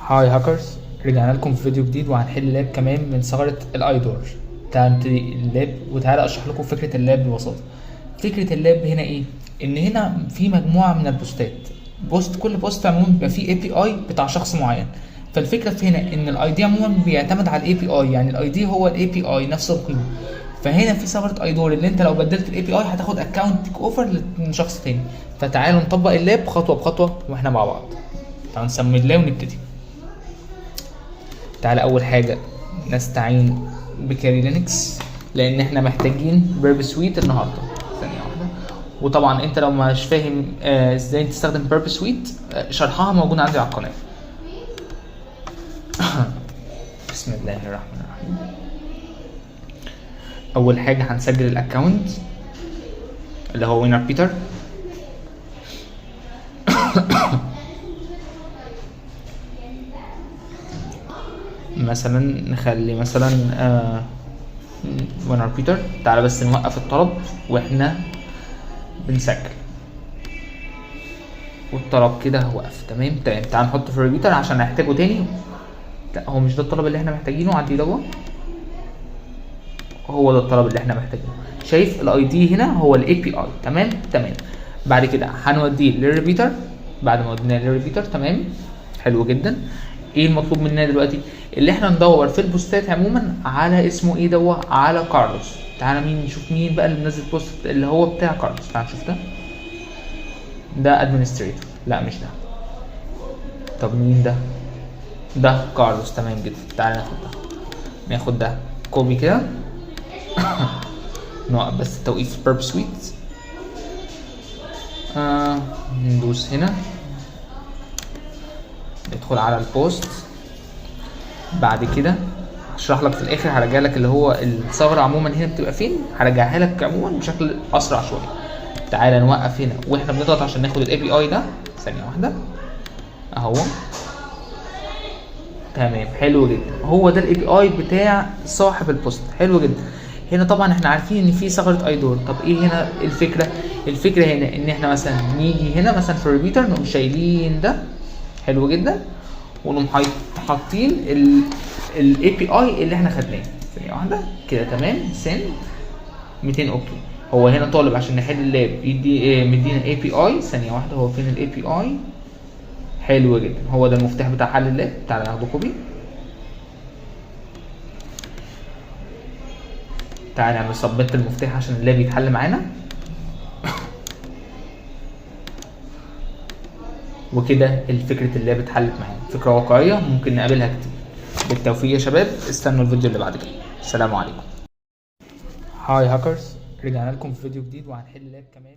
هاي هاكرز، رجعنا لكم في فيديو جديد وهنحل لاب كمان من ثغرة الايدور. تعالى نبتدي اللاب وتعالى اشرح لكم فكرة اللاب ببساطة. فكرة اللاب هنا ايه؟ ان هنا في مجموعة من البوستات، كل بوست عموما بيبقى فيه اي بي اي بتاع شخص معين. فالفكرة في هنا ان الاي دي عموما بيعتمد على الاي بي اي، يعني الاي دي هو الاي بي اي نفس القيمة. فهنا في ثغرة ايدور اللي انت لو بدلت الاي بي اي هتاخد اكونت تيك اوفر من شخص تاني. فتعالوا نطبق اللاب خطوة بخطوة واحنا مع بعض. تعالوا نسمي اللاب ونبتدي. تعالى اول حاجه نستعين بكاري لينكس لان احنا محتاجين بيرب سويت النهارده. ثانيه واحده. وطبعا انت لو مش فاهم ازاي تستخدم بيرب سويت، شرحها موجود عندي على القناه. بسم الله الرحمن الرحيم. اول حاجه هنسجل الاكونت اللي هو وينر بيتر. مثلا نخلي مثلا وينر بيتر. تعالى بس نوقف الطلب واحنا بنسجل، والطلب كده وقف. تمام. تعال نحطه في الريبيتر عشان نحتاجه تاني. لا، هو مش ده الطلب اللي احنا محتاجينه. عدي دوت، هو ده الطلب اللي احنا محتاجينه. شايف الاي دي هنا هو الاي بي اي. تمام. بعد كده هنوديه للريبيتر. بعد ما وديناه للريبيتر تمام، حلو جدا. ايه المطلوب مننا دلوقتي؟ اللي احنا ندور في البوستات عموما على اسمه ايه دوت، على كارلوس. تعالى نشوف مين بقى اللي منزل بوست اللي هو بتاع كارلوس. تعالى نشوف ده ادمنستريتور. لا مش ده. طب مين ده؟ ده كارلوس. تمام جدا. تعالى ناخد ده كوبي كده. نوقف بس توقيف بيرب سويت. ندوس هنا، ندخل على البوست. بعد كده هشرح لك في الاخر، هرجع لك اللي هو الثغره عموما هنا بتبقى فين، هرجعها لك عموما بشكل اسرع شويه. تعالى نوقف هنا واحنا بنضغط عشان ناخد الاي بي اي ده. ثانيه واحده اهو. تمام، حلو جدا. هو ده الاي بي اي بتاع صاحب البوست. حلو جدا. هنا طبعا احنا عارفين ان في ثغره ايدور. طب ايه هنا الفكره؟ الفكره هنا ان احنا مثلا نيجي هنا مثلا في الريبيتر نقوم شايلين ده. حلو جدا. ونقوم حاطين الاي بي اي اللي احنا خدناه. ثانيه واحده كده. تمام. سند 200 اوكي. هو هنا طالب عشان نحل اللاب يدي مدينا اي بي اي. ثانيه واحده، هو فين الاي بي اي؟ حلو جدا. هو ده المفتاح بتاع حل اللاب. تعالى ناخده كوبي. تعالى نعمل سبميت المفتاح عشان اللاب يتحل معانا. وكده الفكرة اللاب اتحلت معانا. فكرة واقعية ممكن نقابلها كتير. بالتوفيق يا شباب. استنوا الفيديو اللي بعد كده. السلام عليكم. هاي هاكرز، رجعنا لكم في فيديو جديد وهنحل لاب كمان.